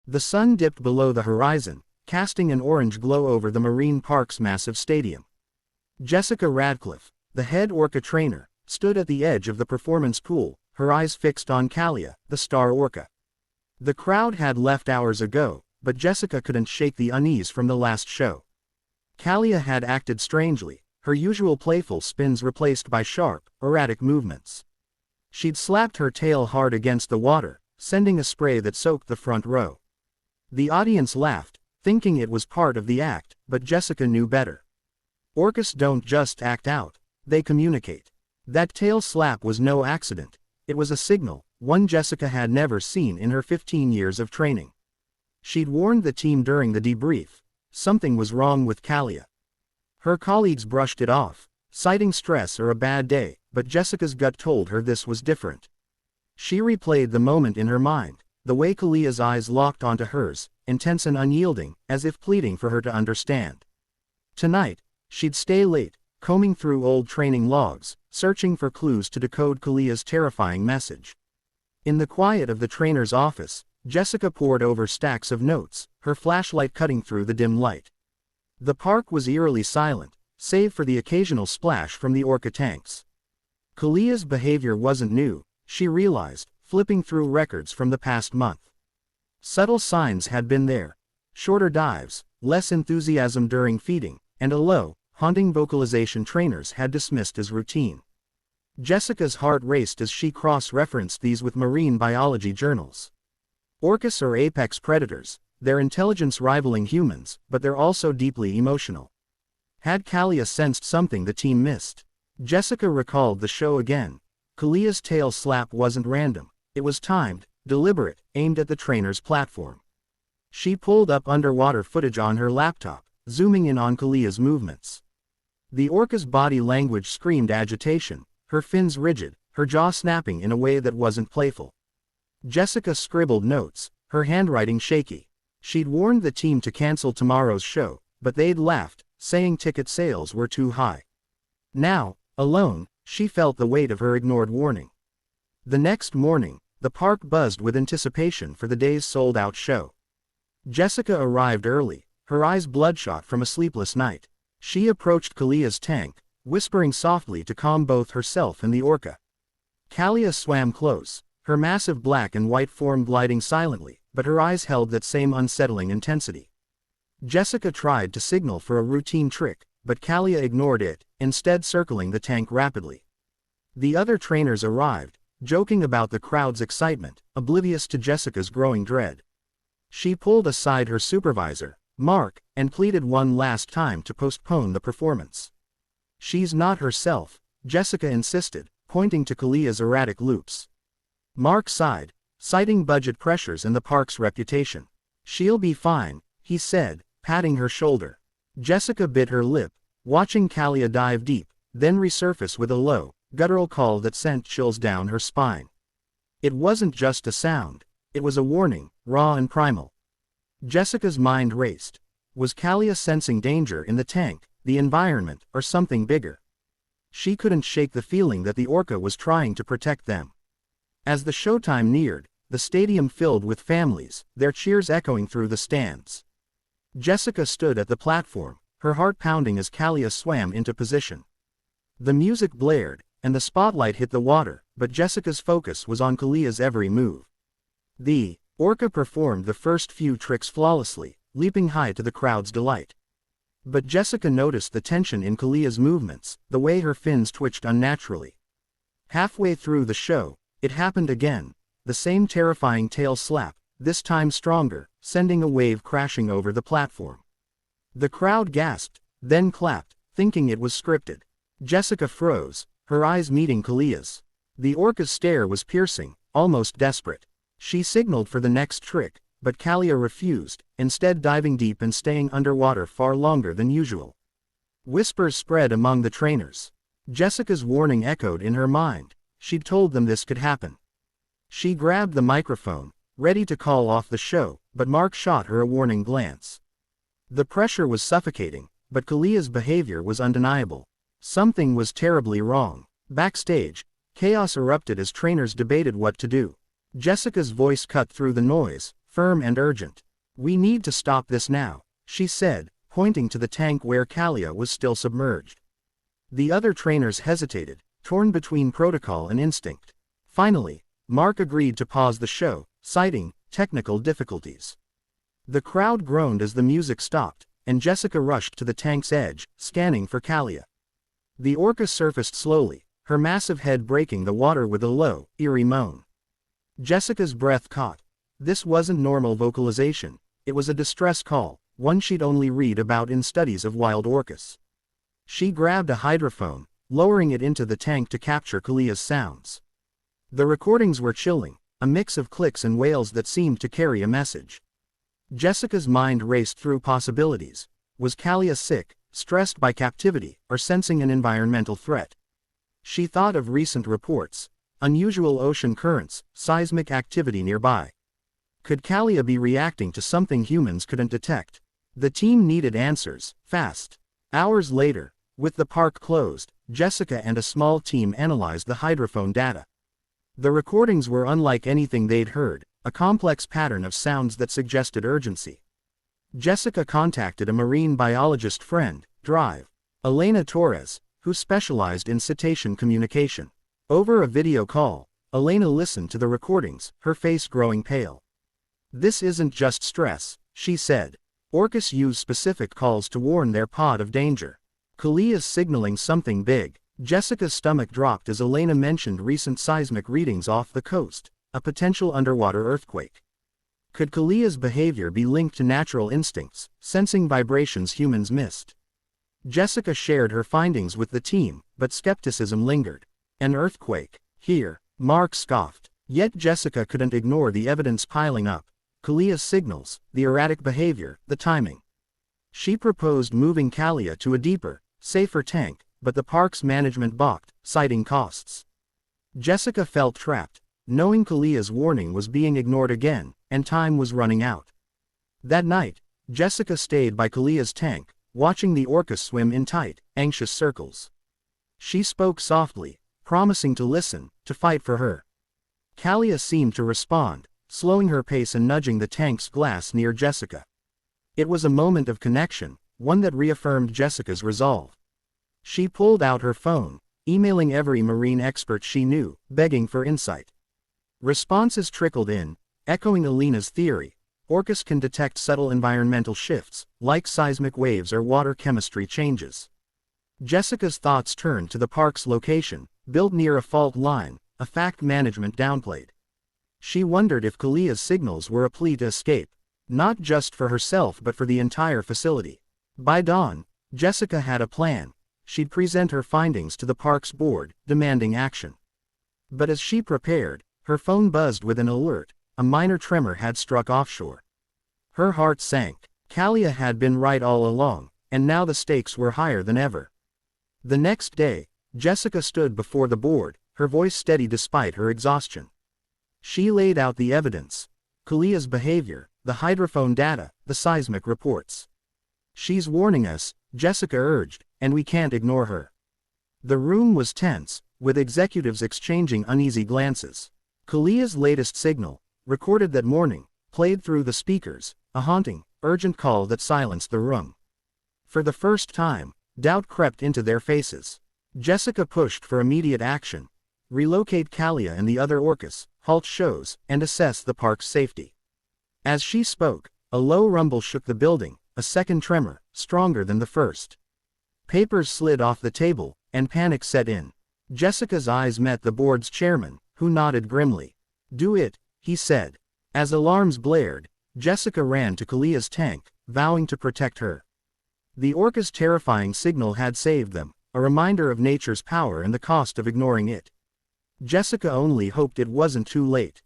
The sun dipped below the horizon, casting an orange glow over the marine park's massive stadium. Jessica Radcliffe, the head orca trainer, stood at the edge of the performance pool, her eyes fixed on Kalia, the star orca. The crowd had left hours ago, but Jessica couldn't shake the unease from the last show. Kalia had acted strangely, her usual playful spins replaced by sharp, erratic movements. She'd slapped her tail hard against the water, sending a spray that soaked the front row. The audience laughed, thinking it was part of the act, but Jessica knew better. Orcas don't just act out, they communicate. That tail slap was no accident, it was a signal, one Jessica had never seen in her 15 years of training. She'd warned the team during the debrief. Something was wrong with Kalia. Her colleagues brushed it off, citing stress or a bad day, but Jessica's gut told her this was different. She replayed the moment in her mind, the way Kalia's eyes locked onto hers, intense and unyielding, as if pleading for her to understand. Tonight, she'd stay late, combing through old training logs, searching for clues to decode Kalia's terrifying message. In the quiet of the trainer's office, Jessica pored over stacks of notes, her flashlight cutting through the dim light. The park was eerily silent, save for the occasional splash from the orca tanks. Kalia's behavior wasn't new, she realized, flipping through records from the past month. Subtle signs had been there. Shorter dives, less enthusiasm during feeding, and a low, haunting vocalization trainers had dismissed as routine. Jessica's heart raced as she cross-referenced these with marine biology journals. Orcas are apex predators, their intelligence rivaling humans, but they're also deeply emotional. Had Kalia sensed something the team missed? Jessica recalled the show again. Kalia's tail slap wasn't random, it was timed, deliberate, aimed at the trainer's platform. She pulled up underwater footage on her laptop, zooming in on Kalia's movements. The orca's body language screamed agitation, her fins rigid, her jaw snapping in a way that wasn't playful. Jessica scribbled notes, her handwriting shaky. She'd warned the team to cancel tomorrow's show, but they'd laughed, saying ticket sales were too high. Now, alone, she felt the weight of her ignored warning. The next morning, the park buzzed with anticipation for the day's sold-out show. Jessica arrived early, her eyes bloodshot from a sleepless night. She approached Kalia's tank, whispering softly to calm both herself and the orca. Kalia swam close, her massive black and white form gliding silently, but her eyes held that same unsettling intensity. Jessica tried to signal for a routine trick, but Kalia ignored it, instead circling the tank rapidly. The other trainers arrived, joking about the crowd's excitement, oblivious to Jessica's growing dread. She pulled aside her supervisor, Mark, and pleaded one last time to postpone the performance. "She's not herself," Jessica insisted, pointing to Kalia's erratic loops. Mark sighed, citing budget pressures and the park's reputation. "She'll be fine," he said, patting her shoulder. Jessica bit her lip, watching Kalia dive deep, then resurface with a low, guttural call that sent chills down her spine. It wasn't just a sound, it was a warning, raw and primal. Jessica's mind raced. Was Kalia sensing danger in the tank, the environment, or something bigger? She couldn't shake the feeling that the orca was trying to protect them. As the showtime neared, the stadium filled with families, their cheers echoing through the stands. Jessica stood at the platform, her heart pounding as Kalia swam into position. The music blared, and the spotlight hit the water, but Jessica's focus was on Kalia's every move. The orca performed the first few tricks flawlessly, leaping high to the crowd's delight. But Jessica noticed the tension in Kalia's movements, the way her fins twitched unnaturally. Halfway through the show, it happened again, the same terrifying tail slap, this time stronger, sending a wave crashing over the platform. The crowd gasped, then clapped, thinking it was scripted. Jessica froze, her eyes meeting Kalia's. The orca's stare was piercing, almost desperate. She signaled for the next trick, but Kalia refused, instead diving deep and staying underwater far longer than usual. Whispers spread among the trainers. Jessica's warning echoed in her mind. She'd told them this could happen. She grabbed the microphone, ready to call off the show, but Mark shot her a warning glance. The pressure was suffocating, but Kalia's behavior was undeniable. Something was terribly wrong. Backstage, chaos erupted as trainers debated what to do. Jessica's voice cut through the noise, firm and urgent. "We need to stop this now," she said, pointing to the tank where Kalia was still submerged. The other trainers hesitated, torn between protocol and instinct. Finally, Mark agreed to pause the show, citing technical difficulties. The crowd groaned as the music stopped, and Jessica rushed to the tank's edge, scanning for Kalia. The orca surfaced slowly, her massive head breaking the water with a low, eerie moan. Jessica's breath caught. This wasn't normal vocalization, it was a distress call, one she'd only read about in studies of wild orcas. She grabbed a hydrophone, lowering it into the tank to capture Kalia's sounds. The recordings were chilling, a mix of clicks and wails that seemed to carry a message. Jessica's mind raced through possibilities. Was Kalia sick, stressed by captivity, or sensing an environmental threat? She thought of recent reports, unusual ocean currents, seismic activity nearby. Could Kalia be reacting to something humans couldn't detect? The team needed answers, fast. Hours later, with the park closed, Jessica and a small team analyzed the hydrophone data. The recordings were unlike anything they'd heard, a complex pattern of sounds that suggested urgency. Jessica contacted a marine biologist friend, Drive, Elena Torres, who specialized in cetacean communication. Over a video call, Elena listened to the recordings, her face growing pale. "This isn't just stress," she said. "Orcas use specific calls to warn their pod of danger. Kalia's signaling something big." Jessica's stomach dropped as Elena mentioned recent seismic readings off the coast, a potential underwater earthquake. Could Kalia's behavior be linked to natural instincts, sensing vibrations humans missed? Jessica shared her findings with the team, but skepticism lingered. An earthquake? Here, Mark scoffed. Yet Jessica couldn't ignore the evidence piling up. Kalia's signals, the erratic behavior, the timing. She proposed moving Kalia to a deeper, safer tank, but the park's management balked, citing costs. Jessica felt trapped, knowing Kalia's warning was being ignored again, and time was running out. That night, Jessica stayed by Kalia's tank, watching the orcas swim in tight, anxious circles. She spoke softly, promising to listen, to fight for her. Kalia seemed to respond, slowing her pace and nudging the tank's glass near Jessica. It was a moment of connection, one that reaffirmed Jessica's resolve. She pulled out her phone, emailing every marine expert she knew, begging for insight. Responses trickled in, echoing Elena's theory. Orcas can detect subtle environmental shifts, like seismic waves or water chemistry changes. Jessica's thoughts turned to the park's location, built near a fault line, a fact management downplayed. She wondered if Kalia's signals were a plea to escape, not just for herself but for the entire facility. By dawn, Jessica had a plan. She'd present her findings to the park's board, demanding action. But as she prepared, her phone buzzed with an alert. A minor tremor had struck offshore. Her heart sank. Kalia had been right all along, and now the stakes were higher than ever. The next day, Jessica stood before the board, her voice steady despite her exhaustion. She laid out the evidence. Kalia's behavior, the hydrophone data, the seismic reports. "She's warning us," Jessica urged, "and we can't ignore her." The room was tense, with executives exchanging uneasy glances. Kalia's latest signal, recorded that morning, played through the speakers, a haunting, urgent call that silenced the room. For the first time, doubt crept into their faces. Jessica pushed for immediate action. Relocate Kalia and the other orcas, halt shows, and assess the park's safety. As she spoke, a low rumble shook the building, a second tremor, stronger than the first. Papers slid off the table, and panic set in. Jessica's eyes met the board's chairman, who nodded grimly. "Do it," he said. As alarms blared, Jessica ran to Kalia's tank, vowing to protect her. The orca's terrifying signal had saved them, a reminder of nature's power and the cost of ignoring it. Jessica only hoped it wasn't too late.